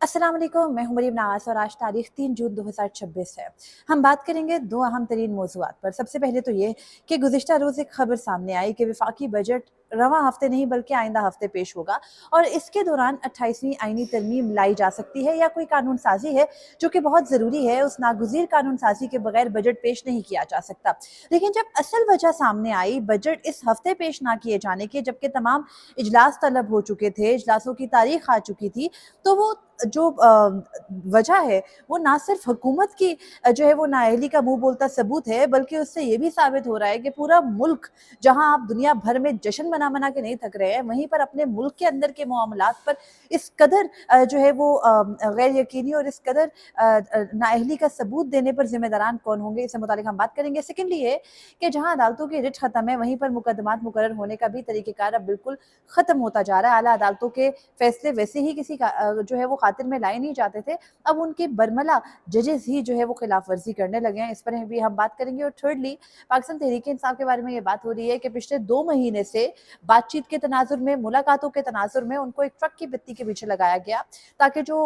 अस्सलाम वालेकुम, मैं हूं मरीम नवाज़ और आज तारीख 3 जून 2026 है। हम बात करेंगे दो अहम तरीन मौज़ूआत पर। सबसे पहले तो ये कि गुज़िश्ता रोज़ एक खबर सामने आई कि वफाकी बजट रवां हफ्ते नहीं बल्कि आइंदा हफ्ते पेश होगा और इसके दौरान 28वीं आईनी तरमीम लाई जा सकती है या कोई कानून साजी है जो कि बहुत ज़रूरी है। उस नागुज़ीर कानून साजी के बगैर बजट पेश नहीं किया जा सकता। लेकिन जब असल वजह सामने आई बजट इस हफ्ते पेश ना किए जाने की, जबकि तमाम इजलास तलब हो चुके थे, इजलासों की तारीख आ चुकी थी, तो वो जो वजह है वो ना सिर्फ हुकूमत की जो है वो नाअहली का मुंह बोलता सबूत है, बल्कि उससे ये भी साबित हो रहा है कि पूरा मुल्क, जहां आप दुनिया भर में जश्न मना मना के नहीं थक रहे हैं, वहीं पर अपने मुल्क के अंदर के मामलात पर इस कदर जो है वो गैर यकीनी और इस कदर नाअहली का सबूत देने पर जिम्मेदारान कौन होंगे, इससे मुतालिक हम बात करेंगे। सेकेंडली ये कि जहां अदालतों की रिट खत्म है, वहीं पर मुकदमात मुकर्रर होने का भी तरीक़ेकार अब बिल्कुल खत्म होता जा रहा है। आला अदालतों के फैसले वैसे ही किसी का जो है वो खातिर में लाए नहीं जाते थे, अब उनके बरमला जजेस ही जो है वो खिलाफ वर्जी करने लगे हैं। इस पर भी हम बात करेंगे। और थर्डली, पाकिस्तान तहरीक इंसाफ के बारे में ये बात हो रही है कि पिछले 2 महीने से बातचीत के तनाजुर में, मुलाकातों के तनाजुर में उनको एक ट्रक की बत्ती के पीछे लगाया गया ताकि जो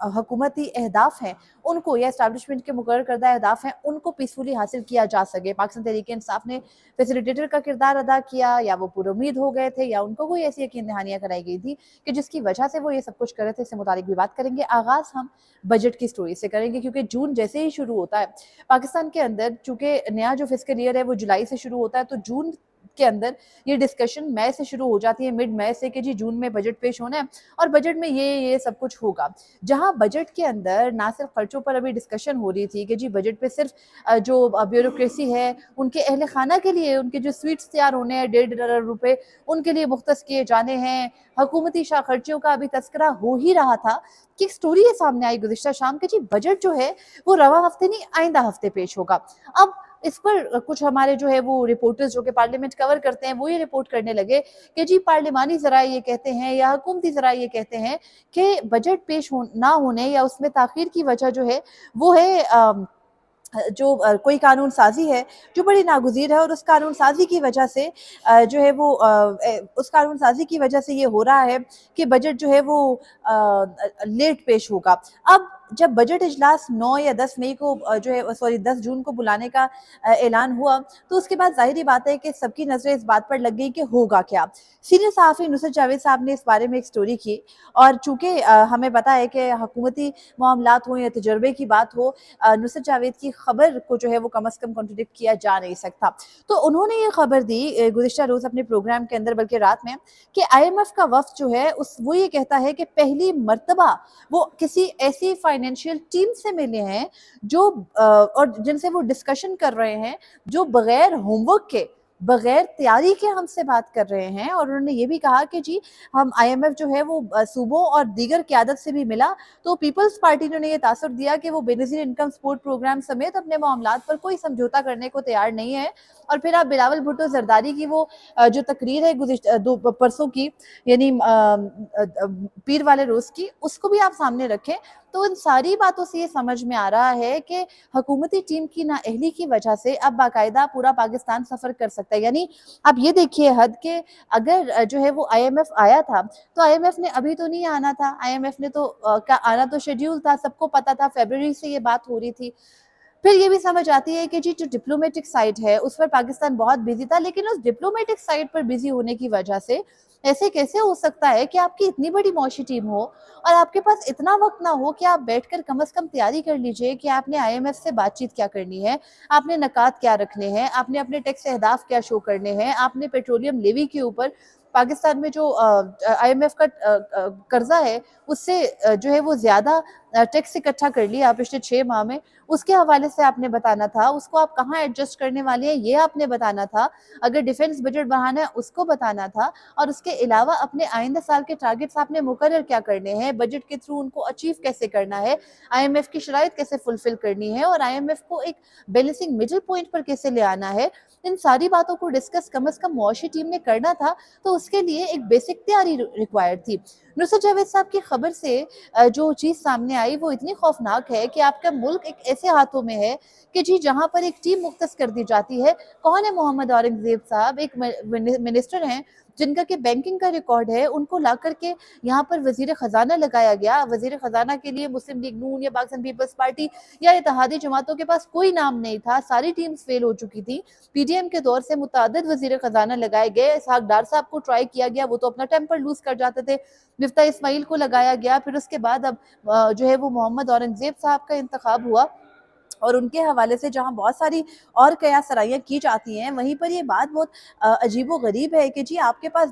हुकूमती अहदाफ हैं उनको, या इस्टेब्लिशमेंट के मुकर्रर करदा अहदाफ हैं उनको पीसफुली हासिल किया जा सके। पाकिस्तान तहरीक इंसाफ ने फैसिलिटेटर का किरदार अदा किया, या वो पुरुमीद हो गए थे, या उनको कोई ऐसी यकीन दहानियां कराई गई थी कि जिसकी वजह से वो ये सब कुछ कर रहे थे। इससे मुतालिक भी बात करेंगे। आगाज हम बजट की स्टोरी से करेंगे, क्योंकि जून जैसे ही शुरू होता है पाकिस्तान के अंदर, चूंकि नया जो फिस्कल ईयर है वो जुलाई से शुरू होता है, तो जून के अंदर ये डिस्कशन मई से शुरू हो जाती है, मिड मई से, कि जी जून में बजट पेश होना है और बजट में ये सब कुछ होगा। जहां बजट के अंदर ना सिर्फ खर्चों पर अभी डिस्कशन हो रही थी कि जी बजट पे सिर्फ जो ब्यूरोक्रेसी है, उनके अहल खाना के लिए उनके जो स्वीट्स तैयार होने हैं 1.5 रुपए उनके लिए मुख्तस किए जाने हैं, हुकूमती शाह खर्चियों का अभी तस्करा हो ही रहा था कि एक स्टोरी ये सामने आई गुज़िश्ता शाम के, जी बजट जो है वो रवा हफ्ते नहीं आइंदा हफ्ते पेश होगा। अब इस पर कुछ हमारे जो है वो रिपोर्टर्स जो कि पार्लियामेंट कवर करते हैं वो ये रिपोर्ट करने लगे कि जी पार्लिमानी ज़राए ये कहते हैं या हुकूमती ज़राए ये कहते हैं कि बजट पेश ना होने या उसमें ताख़ीर की वजह जो है वो है जो कोई कानून साजी है जो बड़ी नागुज़ीर है, और उस कानून साजी की वजह से जो है वो उस कानून साजी की वजह से ये हो रहा है कि बजट जो है वो लेट पेश होगा। अब जब बजट इजलास 9 या 10 मई को जो है, सॉरी 10 जून को बुलाने का ऐलान हुआ, तो उसके बाद ज़ाहिर बात है कि सबकी नज़रें इस बात पर लग गई कि होगा क्या। सीनियर सहाफ़ी नुसरत जावेद साहब ने इस बारे में एक स्टोरी की, और चूँकि हमें पता है कि हुकूमती मामलात हो या तजर्बे की बात हो, नुसरत जावेद की खबर को जो है वो कम अज़ कम कॉन्ट्रडिक्ट किया जा नहीं सकता। तो उन्होंने ये खबर दी गुज़िश्ता रोज़ अपने प्रोग्राम के अंदर, बल्कि रात में, कि IMF का वफ़द जो है वो ये कहता है कि पहली मर्तबा वो किसी ऐसी फाइनेंशियल टीम से मिले हैं जो और जिनसे वो डिस्कशन कर रहे हैं, जो बगैर होमवर्क के, बगैर तैयारी के हमसे बात कर रहे हैं। और उन्होंने ये भी कहा कि जी हम IMF जो है वो सूबों और दीगर क़यादत से भी मिला, तो पीपल्स पार्टी ने ये तासुर दिया कि वो बेनज़ीर इनकम सपोर्ट प्रोग्राम समेत अपने मामलात पर कोई समझौता करने को तैयार नहीं है। और फिर आप बिलावल भुट्टो जरदारी की वो जो तकरीर है दो परसों की, यानी पीर वाले रोज़ की, उसको भी आप सामने रखें, तो इन सारी बातों से ये समझ में आ रहा है कि हुकूमती टीम की नाअहली की वजह से अब बाकायदा पूरा पाकिस्तान सफ़र कर सकता है। यानी आप ये देखिए हद के, अगर जो है वो IMF आया था, तो IMF ने अभी तो नहीं आना था, IMF ने तो का आना तो शेड्यूल था, सबको पता था, फरवरी से ये बात हो रही थी। फिर ये भी समझ आती है कि जी जो डिप्लोमेटिक साइड है उस पर पाकिस्तान बहुत बिजी था, लेकिन उस डिप्लोमेटिक साइड पर बिजी होने की वजह से ऐसे कैसे हो सकता है कि आपकी इतनी बड़ी मौशी टीम हो और आपके पास इतना वक्त ना हो कि आप बैठकर कम से कम तैयारी कर लीजिए कि आपने IMF से बातचीत क्या करनी है, आपने नकात क्या रखने हैं, आपने अपने टैक्स अहदाफ क्या शो करने हैं, आपने पेट्रोलियम लेवी के ऊपर पाकिस्तान में जो IMF का कर्जा है उससे जो है वो ज़्यादा टैक्स इकट्ठा कर लिया पिछले 6 माह में, उसके हवाले से आपने बताना था, उसको आप कहाँ एडजस्ट करने वाले हैं ये आपने बताना था, अगर डिफेंस बजट बढ़ाना है उसको बताना था, और उसके अलावा अपने आइंदा साल के टारगेट्स आपने मुकर्रर क्या करने हैं, बजट के थ्रू उनको अचीव कैसे करना है, IMF की शराइत कैसे फुलफिल करनी है, और IMF को एक बैलेंसिंग मिडिल पॉइंट पर कैसे ले आना है, इन सारी बातों को डिस्कस कम से कम मुआशी टीम ने करना था। तो उसके लिए एक बेसिक तैयारी रिक्वायर्ड थी। नुसरत जावेद साहब की खबर से जो चीज़ सामने आई वो इतनी खौफनाक है कि आपका मुल्क एक ऐसे हाथों में है कि जी जहाँ पर एक टीम मुख्तस कर दी जाती है। कौन है मोहम्मद औरंगजेब साहब? एक मिनिस्टर हैं जिनका कि बैंकिंग का रिकॉर्ड है, उनको ला करके यहाँ पर वजीर खजाना लगाया गया। वजीर खजाना के लिए मुस्लिम लीग नून या पाकिस्तान पीपल्स पार्टी या इत्तेहादी जमातों के पास कोई नाम नहीं था, सारी टीम्स फेल हो चुकी थी। पीडीएम के दौर से मुतअद्दिद वजीर खजाना लगाए गए, इसहाक डार साहब को ट्राई किया गया, वो तो अपना टेम्पर लूज कर जाते थे, मिफ्ता इस्माइल को लगाया गया, फिर उसके बाद अब जो है वो मोहम्मद औरंगजेब साहब का इंतखाब हुआ और उनके हवाले से जहाँ बहुत सारी और कयास सराहियाँ की जाती हैं, वहीं पर ये बात बहुत अजीबो गरीब है कि जी आपके पास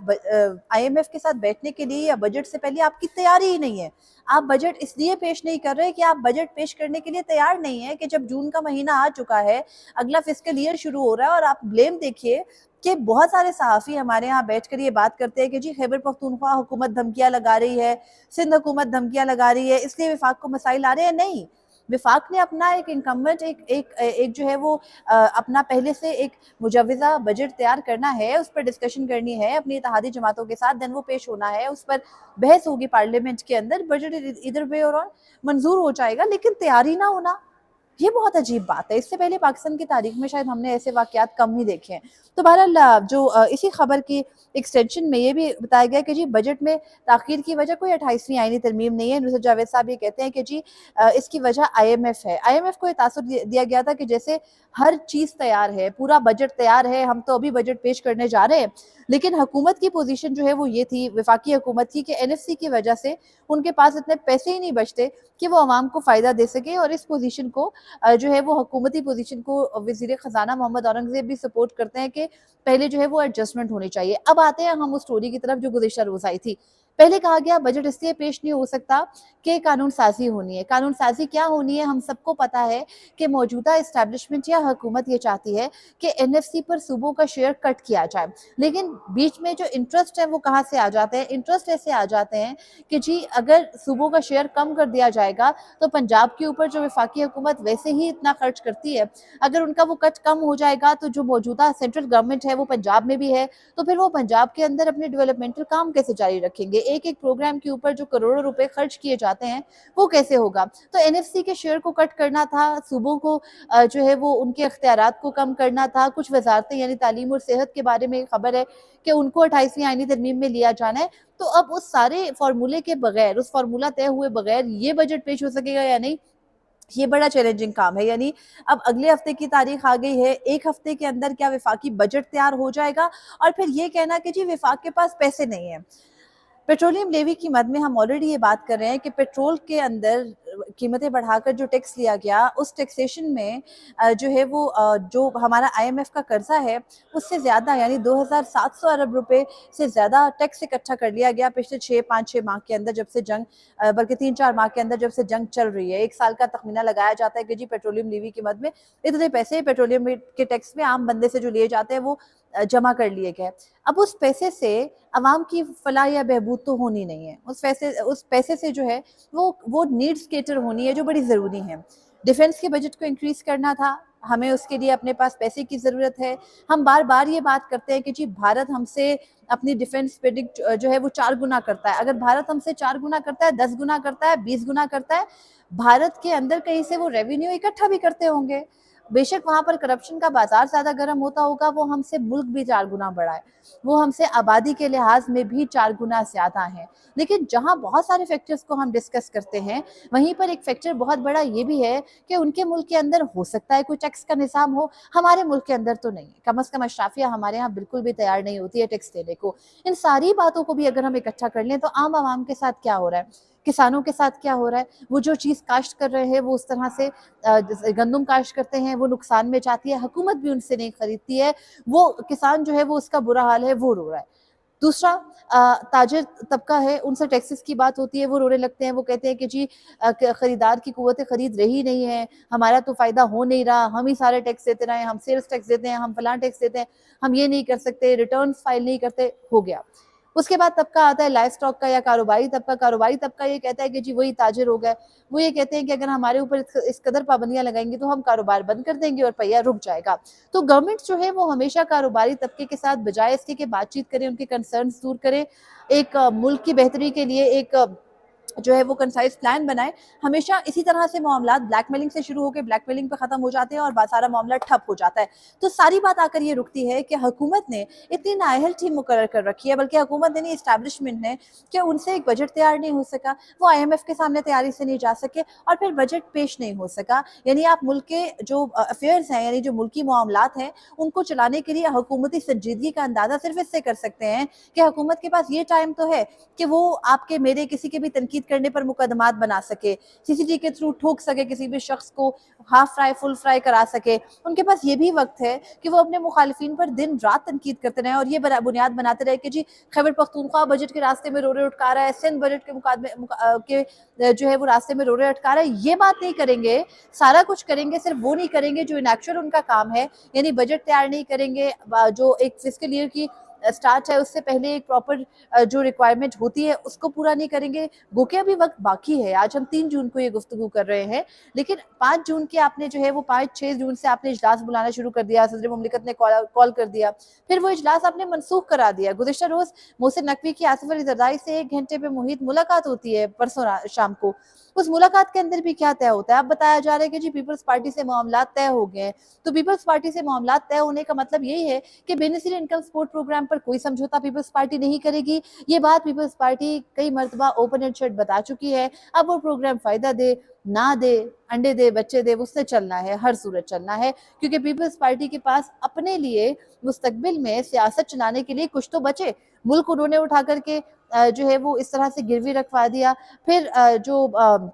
IMF के साथ बैठने के लिए या बजट से पहले आपकी तैयारी ही नहीं है। आप बजट इसलिए पेश नहीं कर रहे कि आप बजट पेश करने के लिए तैयार नहीं है कि जब जून का महीना आ चुका है, अगला फिस्कल ईयर शुरू हो रहा है और आप ब्लेम देखिए कि बहुत सारे सहाफ़ी हमारे यहाँ बैठकर ये बात करते हैं कि जी खैबर पख्तूनख्वा हुकूमत धमकियाँ लगा रही है, सिंध हुकूमत धमकियाँ लगा रही है, इसलिए विफाक को मसाइल आ रहे हैं। नहीं, विफाक ने अपना एक इनकम्बेंट एक जो है वो अपना पहले से एक मुजव्वज़ा बजट तैयार करना है, उस पर डिस्कशन करनी है अपनी इत्तेहादी जमातों के साथ, देन वो पेश होना है, उस पर बहस होगी पार्लियामेंट के अंदर, बजट इधर वे और मंजूर हो जाएगा, लेकिन तैयारी ना होना, ये बहुत अजीब बात है। इससे पहले पाकिस्तान की तारीख में शायद हमने ऐसे वाक़यात कम ही देखे हैं। तो बहरहाल जो इसी खबर की एक्सटेंशन में ये भी बताया गया कि जी बजट में ताख़ीर की वजह कोई 28वीं आईनी तरमीम नहीं है। नुसरत जावेद साहब ये कहते हैं कि जी इसकी वजह IMF है। IMF को ये तासुर दिया गया था कि जैसे हर चीज़ तैयार है, पूरा बजट तैयार है, हम तो अभी बजट पेश करने जा रहे हैं। लेकिन हुकूमत की पोजीशन जो है वो ये थी, वफाकी हुकूमत की, कि NFC की वजह से उनके पास इतने पैसे ही नहीं बचते कि वो अवाम को फ़ायदा दे सके, और इस पोजीशन को जो है वो हुकूमती पोजीशन को वज़ीर ख़जाना मोहम्मद औरंगज़ेब भी सपोर्ट करते हैं कि पहले जो है वो एडजस्टमेंट होनी चाहिए। अब आते हैं हम उस स्टोरी की तरफ जो गुज़िश्ता रोज़ आई थी। पहले कहा गया बजट इसलिए पेश नहीं हो सकता कि कानून साज़ी होनी है। कानून साज़ी क्या होनी है, हम सबको पता है कि मौजूदा एस्टैब्लिशमेंट या हुकूमत ये चाहती है कि NFC पर सूबों का शेयर कट किया जाए। लेकिन बीच में जो इंटरेस्ट है वो कहाँ से आ जाते हैं? इंटरेस्ट ऐसे आ जाते हैं कि जी अगर सूबों का शेयर कम कर दिया जाएगा तो पंजाब के ऊपर जो वफाकी हुकूमत वैसे ही इतना खर्च करती है, अगर उनका वो कट कम हो जाएगा तो जो मौजूदा सेंट्रल गवर्नमेंट है वो पंजाब में भी है, तो फिर वो पंजाब के अंदर अपने डेवलपमेंटल काम कैसे जारी रखेंगे? एक एक प्रोग्राम के ऊपर जो करोड़ों रुपए खर्च किए जाते हैं वो कैसे होगा? तो NFC के शेयर को कट करना था, सूबों को जो है वो उनके इख्तियारात को कम करना था। कुछ वजारतें यानी तालीम और सेहत के बारे में खबर है कि उनको 28वीं आईनी तरमीम में लिया जाना है। तो अब उस सारे फार्मूले के बगैर, उस फार्मूला तय हुए बगैर ये बजट पेश हो सकेगा या नहीं, ये बड़ा चैलेंजिंग काम है। यानी अब अगले हफ्ते की तारीख आ गई है, एक हफ्ते के अंदर क्या वफाकी बजट तैयार हो जाएगा? और फिर ये कहना कि जी वफाक के पास पैसे नहीं है। पेट्रोलियम लेवी की मद में हम ऑलरेडी ये बात कर रहे हैं कि पेट्रोल के अंदर कीमतें बढ़ाकर जो टैक्स लिया गया, उस टैक्सेशन में जो है वो जो हमारा IMF का कर्जा है उससे ज़्यादा, यानी 2700 अरब रुपए से ज़्यादा टैक्स इकट्ठा कर लिया गया पिछले 5-6 माह के अंदर, जब से जंग बल्कि 3-4 माह के अंदर जब से जंग चल रही है। 1 साल का तखमीना लगाया जाता है कि जी पेट्रोलियम लेवी की मद में इतने पैसे पेट्रोलियम के टैक्स में आम बंदे से जो लिए जाते हैं वो जमा कर लिए गए। अब उस पैसे से अवाम की फलाह या बहबूद तो होनी नहीं है। उस पैसे से जो है वो नीड्स केटर होनी है जो बड़ी ज़रूरी हैं। डिफेंस के बजट को इंक्रीज़ करना था, हमें उसके लिए अपने पास पैसे की ज़रूरत है। हम बार-बार ये बात करते हैं कि जी भारत हमसे अपनी डिफेंस स्पेंडिंग जो है वो 4 गुना करता है। अगर भारत हमसे 4 गुना करता है, 10 गुना करता है, 20 गुना करता है, भारत के अंदर कहीं से वो रेवेन्यू इकट्ठा भी करते होंगे। बेशक वहाँ पर करप्शन का बाजार ज़्यादा गर्म होता होगा, वो हमसे मुल्क भी 4 गुना बड़ा है, वो हमसे आबादी के लिहाज में भी 4 गुना ज़्यादा है। लेकिन जहाँ बहुत सारे फैक्टर्स को हम डिस्कस करते हैं, वहीं पर एक फैक्टर बहुत बड़ा ये भी है कि उनके मुल्क के अंदर हो सकता है कोई टैक्स का निज़ाम हो, हमारे मुल्क के अंदर तो नहीं है। कम से कम अशराफिया हमारे यहाँ बिल्कुल भी तैयार नहीं होती है टैक्स देने को। इन सारी बातों को भी अगर हम इकट्ठा कर लें तो आम आवाम के साथ क्या हो रहा है, किसानों के साथ क्या हो रहा है, वो जो चीज़ काश्त कर रहे हैं वो उस तरह से गंदम काश्त करते हैं, वो नुकसान में जाती है, हुकूमत भी उनसे नहीं खरीदती है, वो किसान जो है वो उसका बुरा हाल है, वो रो रहा है। दूसरा ताजिर तबका है, उनसे टैक्सेस की बात होती है, वो रोने लगते हैं, वो कहते हैं कि जी खरीदार की कुव्वत खरीद रही नहीं है, हमारा तो फ़ायदा हो नहीं रहा, हम ही सारे टैक्स देते रहे, हम सेल्स टैक्स देते हैं, हम फलां टैक्स देते हैं, हम ये नहीं कर सकते, रिटर्न्स फाइल नहीं करते, हो गया। उसके बाद तबका आता है लाइव स्टॉक का या कारोबारी तबका। कारोबारी तबका ये कहता है कि जी वही ताजिर हो गए, वो ये कहते हैं कि अगर हमारे ऊपर इस कदर पाबंदियां लगाएंगे तो हम कारोबार बंद कर देंगे और पहिया रुक जाएगा। तो गवर्नमेंट जो है वो हमेशा कारोबारी तबके के साथ बजाय इसके कि बातचीत करें, उनके कंसर्न्स दूर करें, एक मुल्क की बेहतरी के लिए एक जो है वो कंसाइज प्लान बनाए। हमेशा इसी तरह से मामलात ब्लैकमेलिंग से शुरू होकर ब्लैकमेलिंग पे ख़त्म हो जाते हैं और सारा मामला ठप हो जाता है। तो सारी बात आकर ये रुकती है कि हुकूमत ने इतनी नाअहल टीम मुकर्रर कर रखी है, बल्कि हुकूमत ने नहीं, इस्टेब्लिशमेंट ने, कि उनसे एक बजट तैयार नहीं हो सका, वो IMF के सामने तैयारी से नहीं जा सके और फिर बजट पेश नहीं हो सका। यानी आप मुल्क के जो अफेयर्स हैं, यानी जो मुल्की मामलात हैं, उनको चलाने के लिए हुकूमती संजीदगी का अंदाज़ा सिर्फ इससे कर सकते हैं कि हुकूमत के पास ये टाइम तो है कि वो आपके मेरे किसी के भी तनकीद करने पर मुकदमात बना सके, CCTV के थ्रू ठोक सके, किसी भी शख्स को हाफ फ्राई फुल फ्राई करा सके। उनके पास ये भी वक्त है कि वो अपने मुखालिफिन पर दिन रात तनकीद करते रहें और ये बुनियाद बनाते रहे कि जी खैबर पख्तूनख्वा बजट के रास्ते में रोड़े अटका रहा है, सिंध बजट के जो है वो रास्ते में रोड़े अटका रहा है। ये बात नहीं करेंगे, सारा कुछ करेंगे, सिर्फ वो नहीं करेंगे जो इनएक्चुअल उनका काम है, यानी बजट तैयार नहीं करेंगे, जो एक फिस्कल ईयर की स्टार्ट है उससे पहले एक प्रॉपर जो रिक्वायरमेंट होती है उसको पूरा नहीं करेंगे। गो के अभी वक्त बाकी है, आज हम 3 जून को ये गुफ्तगू कर रहे हैं, लेकिन 5 जून के आपने जो है वो 5-6 जून से आपने इजलास बुलाना शुरू कर दिया, सदर मुमलिकत ने कॉल कर दिया, फिर वो इजलास आपने मनसूख करा दिया। गुज़िश्ता रोज़ मोहसिन नकवी की आसिफ अली ज़रदारी से 1 घंटे पे मुहित मुलाकात होती है परसों शाम को। उस मुलाकात के अंदर भी क्या तय होता है? अब बताया जा रहा है कि जी पीपल्स पार्टी से मामलात तय हो गए हैं। तो पीपल्स पार्टी से मामलात तय होने का मतलब यही है कि बेनज़ीर इनकम सपोर्ट प्रोग्राम पर कोई समझौता पीपल्स पार्टी नहीं करेगी। ये बात पीपल्स पार्टी कई मरतबा ओपन एंड शट बता चुकी है। अब वो प्रोग्राम फ़ायदा दे, ना दे, अंडे दे, बच्चे दे, उससे चलना है, हर सूरत चलना है, क्योंकि पीपल्स पार्टी के पास अपने लिए मुस्तकबिल में सियासत चलाने के लिए कुछ तो बचे। मुल्क उन्होंने उठा करके जो है वो इस तरह से गिरवी रखवा दिया। फिर जो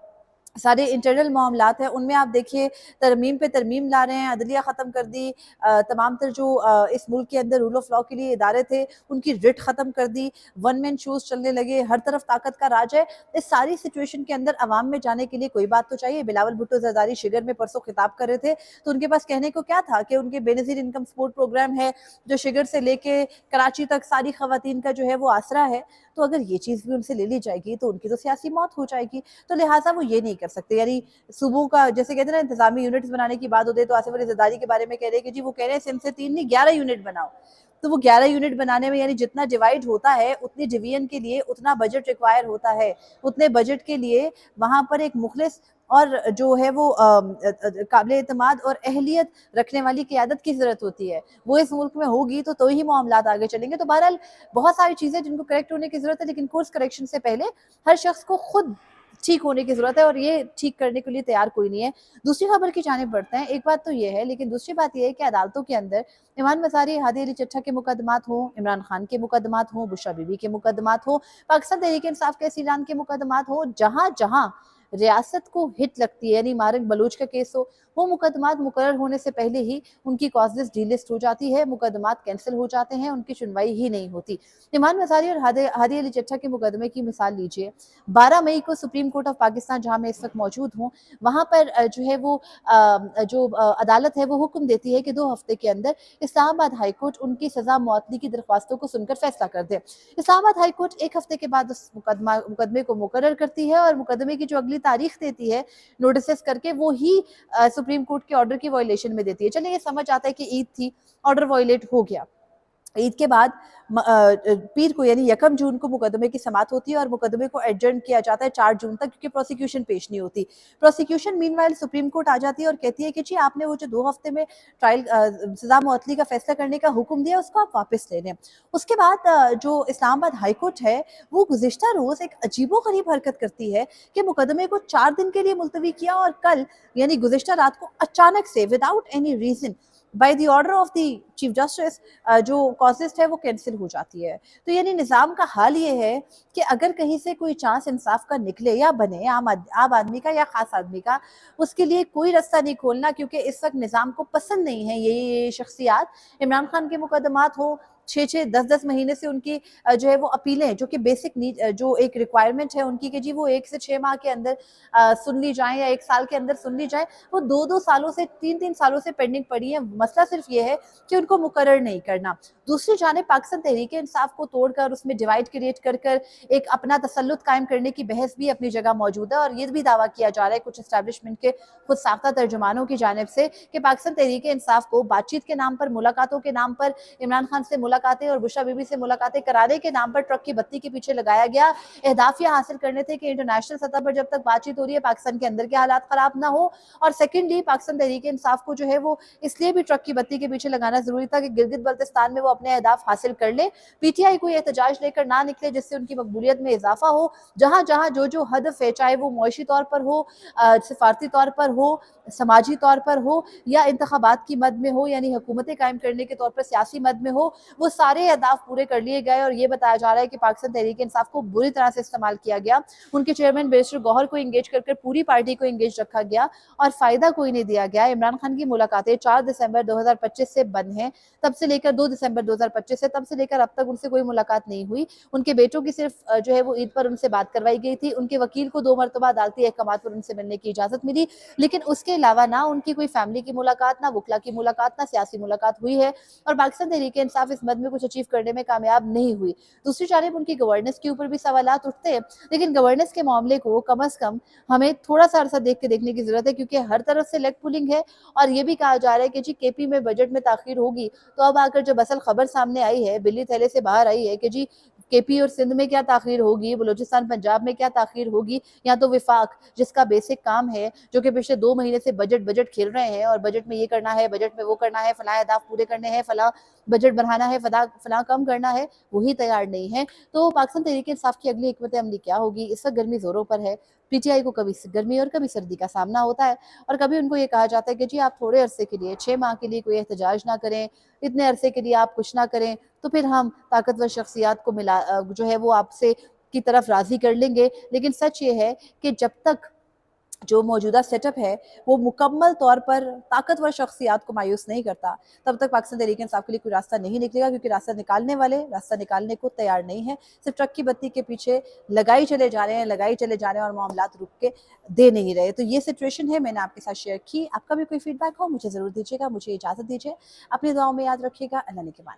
सारे इंटरनल मामलात हैं उनमें आप देखिए तरमीम पे तरमीम ला रहे हैं, अदलिया ख़त्म कर दी, तमाम तर जो इस मुल्क के अंदर रूल ऑफ लॉ के लिए इदारे थे उनकी रिट ख़त्म कर दी, वन मैन शोज़ चलने लगे, हर तरफ ताकत का राज है। इस सारी सिचुएशन के अंदर अवाम में जाने के लिए कोई बात तो चाहिए। बिलावल भुट्टो ज़रदारी शिगर में परसों खिताब कर रहे थे तो उनके पास कहने को क्या था कि उनके बेनज़ीर इनकम सपोर्ट प्रोग्राम है जो शिगर से लेके कराची तक सारी ख़वातीन का जो है वो आसरा है। तो अगर ये चीज़ भी उनसे ले ली जाएगी तो उनकी तो सियासी मौत हो जाएगी। तो लिहाजा वो ये नहीं कर सकते, यानी सूबों का जैसे कहते हैं ना इंतजामी यूनिट्स बनाने की बात होती है तो आसिफ अली ज़रदारी के बारे में कह रहे हैं कि जी वो कह रहे हैं सिंध से 3 नहीं 11 यूनिट बनाओ। तो वो 11 यूनिट बनाने में यानी जितना डिवाइड होता है उतनी डिवीजन के लिए उतना बजट रिक्वायर होता है, उतने बजट के लिए वहाँ पर एक मुखलिस और जो है वो काबिल एतमाद और अहलियत रखने वाली क़यादत की ज़रूरत होती है। वो इस मुल्क में होगी तो ही मामलात आगे चलेंगे। तो बहरहाल बहुत सारी चीज़ें जिनको करेक्ट होने की ज़रूरत है, लेकिन कोर्स करेक्शन से पहले हर शख्स को खुद ठीक होने की ज़रूरत है और ये ठीक करने के लिए तैयार कोई नहीं है। दूसरी खबर की जानिब बढ़ते हैं। एक बात तो ये है, लेकिन दूसरी बात ये है कि अदालतों के अंदर इमरान मज़ारी, हादी अली चट्टा के मुकदमात हों, इमरान खान के मुकदमात हों, बुशरा बीबी के मुकदमात हों, पाकिस्तान तहरीक-ए-इंसाफ के सीलान के मुकदमात हों, जहाँ-जहाँ रियासत को हिट लगती है, यानी मारिक बलूच का केस हो, वो मुकदमात मुकर्रर होने से पहले ही उनकी कॉज लिस्ट डीलिस्ट हो जाती है, मुकदमात कैंसिल हो जाते हैं, उनकी सुनवाई ही नहीं होती। इमरान मज़ारी और हादी अली चट्टा के मुकदमे की मिसाल लीजिए। 12 मई को सुप्रीम कोर्ट ऑफ पाकिस्तान, जहाँ मैं इस वक्त मौजूद हूँ, वहाँ पर जो है वो अदालत है वो हुक्म देती है कि 2 हफ्ते के अंदर इस्लामाबाद हाई कोर्ट उनकी सज़ा मुअत्तली की दरख्वास्तों को सुनकर फैसला कर दे। इस्लामाबाद हाई कोर्ट 1 हफ्ते के बाद उस मुकदमे को मुकर्रर करती है और मुकदमे की जो अगली तारीख देती है नोटिस करके, वो ही सुप्रीम कोर्ट के ऑर्डर की वायलेशन में देती है। चलिए ये समझ आता है कि ईद थी, ऑर्डर वायलेट हो गया। ईद के बाद पीर को यानी 1 जून को मुकदमे की समाअत होती है और मुकदमे को एडजर्न किया जाता है 4 जून तक, क्योंकि प्रोसिक्यूशन पेश नहीं होती। प्रोसिक्यूशन मीनवाइल सुप्रीम कोर्ट आ जाती है और कहती है कि जी आपने वो जो 2 हफ्ते में ट्रायल सज़ा मुअत्तली का फैसला करने का हुक्म दिया उसको आप वापस ले लें। उसके बाद जो इस्लामाबाद हाई कोर्ट है वो गुज़िश्ता रोज़ एक अजीबो-गरीब हरकत करती है कि मुकदमे को 4 दिन के लिए मुलतवी किया और कल यानी गुज़िश्ता रात को अचानक से without any reason by the order of the chief justice जो कॉज लिस्ट है वो कैंसिल हो जाती है। तो यानी निज़ाम का हाल ये है कि अगर कहीं से कोई चांस इंसाफ का निकले या बने आम आदमी का या ख़ास आदमी का, उसके लिए कोई रास्ता नहीं खोलना, क्योंकि इस वक्त निज़ाम को पसंद नहीं है ये शख्सियात। इमरान खान के मुकदमात हो 6-6, 10-10 महीने से उनकी जो है वो अपीलें, जो कि बेसिक नीड जो एक रिक्वायरमेंट है उनकी कि जी वो 1 से 6 माह के अंदर सुन ली जाएँ या 1 साल के अंदर सुन ली जाएँ, वो 2-2 सालों से 3-3 सालों से पेंडिंग पड़ी है। मसला सिर्फ ये है कि उनको मुकर्रर नहीं करना। दूसरी जानिब पाकिस्तान तहरीक-ए-इंसाफ को तोड़कर उसमें डिवाइड क्रिएट कर एक अपना तसल्लुत कायम करने की बहस भी अपनी जगह मौजूद है और ये भी दावा किया जा रहा है कुछ एस्टेब्लिशमेंट के खुद साख्ता तर्जुमानों की जानिब से कि पाकिस्तान तहरीक-ए-इंसाफ को बातचीत के नाम पर, मुलाकातों के नाम पर, इमरान खान से मुलाकातें और बुशरा बीबी से मुलाकातें कराने के नाम पर ट्रक की बत्ती के पीछे लगाया गया। अहदाफ ये हासिल करने थे कि इंटरनेशनल सतह पर जब तक बातचीत हो रही है पाकिस्तान के अंदर के हालात खराब ना हो, और सेकेंडली पाकिस्तान तहरीक इंसाफ को जो है वो इसलिए भी ट्रक की बत्ती के पीछे लगाना जरूरी था कि गिलगित बल्तिस्तान में वो अपने अहदाफ हासिल कर ले। पीटीआई को एहतजाज लेकर ना निकले जिससे उनकी मकबूलियत में इजाफा हो। जहां जहां जो हदफ है, चाहे वो मुआशी तौर पर हो, सिफारती तौर पर हो, समाजी तौर पर हो, या इंतखाबात की मद में हो, यानी हुकूमतें कायम करने के तौर पर सियासी मद में हो, वो सारे अहदाफ पूरे कर लिए गए। और ये बताया जा रहा है कि पाकिस्तान तहरीक इंसाफ को बुरी तरह से इस्तेमाल किया गया। उनके चेयरमैन बैरिस्टर गौहर को इंगेज कर पूरी पार्टी को इंगेज रखा गया और फायदा कोई नहीं दिया गया। इमरान खान की मुलाकातें 4 दिसंबर 2025 से बंद हैं, तब से लेकर 2 दिसंबर 2025 से, तब से लेकर अब तक उनसे कोई मुलाकात नहीं हुई। उनके बेटों की सिर्फ जो है वो ईद पर उनसे बात करवाई गई थी। उनके वकील को 2 मरतबा अदालती अहकामात पर उनसे मिलने की इजाजत मिली, लेकिन उसके अलावा ना उनकी कोई फैमिली की मुलाकात, ना वकला की मुलाकात, ना सियासी मुलाकात हुई है। और पाकिस्तान तहरीक इंसाफ इस मद में कुछ अचीव करने में कामयाब नहीं हुई। दूसरी जानिब उनकी गवर्नेंस के ऊपर भी सवालात उठते हैं, लेकिन गवर्नेंस के मामले को कम अज कम हमें थोड़ा सा अरसा देख के देखने की जरूरत है, क्योंकि हर तरफ से लेग पुलिंग है। और ये भी कहा जा रहा है कि जी केपी में बजट में ताखीर होगी, तो अब आकर जब असल खबर सामने आई है, बिल्ली थैले से बाहर आई है कि जी केपी और सिंध में क्या ताखीर होगी, बलूचिस्तान पंजाब में क्या ताखीर होगी, या तो विफाक जिसका बेसिक काम है, जो कि पिछले 2 महीने से बजट बजट खेल रहे हैं और बजट में ये करना है, बजट में वो करना है, फलां अहदाफ पूरे करने हैं, फलां बजट बढ़ाना है, फलां कम करना है, वही तैयार नहीं है। तो पाकिस्तान तहरीक इंसाफ की अगली हिकमत अमली क्या होगी? इस वक्त गर्मी जोरों पर है। पीटीआई को कभी गर्मी और कभी सर्दी का सामना होता है, और कभी उनको ये कहा जाता है कि जी आप थोड़े अरसे के लिए, 6 माह के लिए कोई एहतजाज ना करें, इतने अरसे के लिए आप कुछ ना करें, तो फिर हम ताकतवर शख्सियात को जो है वो आपसे की तरफ राजी कर लेंगे। लेकिन सच ये है कि जब तक जो मौजूदा सेटअप है वो मुकम्मल तौर पर ताकतवर शख्सियात को मायूस नहीं करता, तब तक पाकिस्तान तहरीक इंसाफ के लिए कोई रास्ता नहीं निकलेगा, क्योंकि रास्ता निकालने वाले रास्ता निकालने को तैयार नहीं है। सिर्फ ट्रक की बत्ती के पीछे लगाई चले जा रहे हैं, लगाई चले जा रहे हैं, और मामलात रुक के दे नहीं रहे। तो ये सिचुएशन है, मैंने आपके साथ शेयर की। आपका भी कोई फीडबैक हो मुझे ज़रूर दीजिएगा। मुझे इजाज़त दीजिए, अपनी दुआओं में याद रखिएगा। अल्लाह ने के बाद।